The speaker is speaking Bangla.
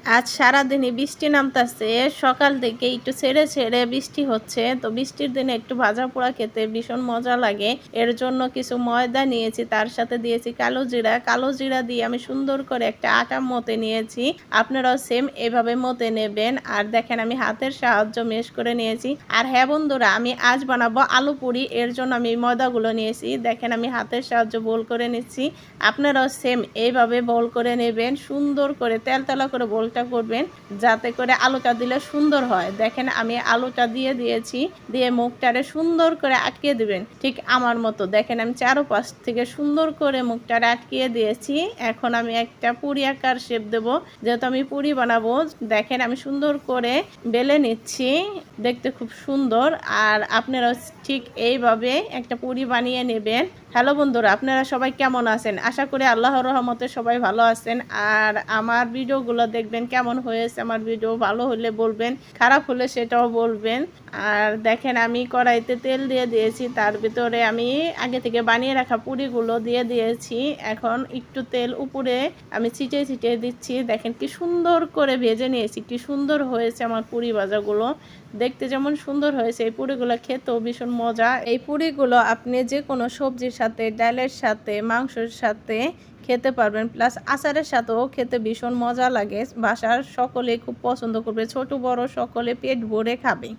আজ সারাদিনই বৃষ্টি নামতাছে। সকাল থেকে একটু ছেড়ে ছেড়ে বৃষ্টি হচ্ছে। তো বৃষ্টির দিনে একটু ভাজা পোড়া খেতে ভীষণ মজা লাগে। এর জন্য কিছু ময়দা নিয়েছি, তার সাথে দিয়েছি কালো জিরা। কালো জিরা দিয়ে আমি সুন্দর করে একটা আটা মতে নিয়েছি। আপনারাও সেম এভাবে মতে নেবেন। আর দেখেন আমি হাতের সাহায্য মেশ করে নিয়েছি। আর হ্যাঁ বন্ধুরা, আমি আজ বানাবো আলু পুরি। এর জন্য আমি ময়দাগুলো নিয়েছি। দেখেন আমি হাতের সাহায্য বল করে নিচ্ছি। আপনারাও সেম এইভাবে বল করে নেবেন। সুন্দর করে তেলতেলা করে বল করবেন, যাতে করে আলুটা দিলে সুন্দর হয়। দেখেন আমি আলুটা দিয়ে দিয়েছি, দিয়ে মুখটারে সুন্দর করে আটকিয়ে দিবেন, ঠিক আমার মতো। দেখেন আমি চারোপাশ থেকে সুন্দর করে মুখটারে আটকিয়ে দিয়েছি। এখন আমি একটা পুরি আকার শেপ দেব, যেহেতু আমি পুরি বানাবো। দেখেন আমি সুন্দর করে বেলে নিচ্ছি, দেখতে খুব সুন্দর। আর আপনারা ঠিক এইভাবে একটা পুরি বানিয়ে নেবেন। হ্যালো বন্ধুরা, আপনারা সবাই কেমন আছেন? আশা করি আল্লাহর রহমতে সবাই ভালো আছেন। আর আমার ভিডিওগুলো দেখবেন কেমন হয়েছে। আমার ভিডিও ভালো হলে বলবেন, খারাপ হলে সেটাও বলবেন। আর দেখেন আমি কড়াইতে তেল দিয়ে দিয়েছি, তার ভিতরে আমি আগে থেকে বানিয়ে রাখা পুরিগুলো দিয়ে দিয়েছি। এখন একটু তেল উপরে আমি ছিটিয়ে ছিটিয়ে দিচ্ছি। দেখেন কি সুন্দর করে ভেজে নিয়েছি, কি সুন্দর হয়েছে আমার পুরি ভাজাগুলো। দেখতে যেমন সুন্দর হয়েছে, এই পুরিগুলো খেতেও ভীষণ মজা। এই পুরিগুলো আপনি যে কোনো সবজির সাথে, ডালের সাথে, মাংসের সাথে খেতে পারবেন, প্লাস আচারের সাথেও খেতে ভীষণ মজা লাগে। বাসার সকলে খুব পছন্দ করবে, ছোট বড় সকলে পেট ভরে খাবে।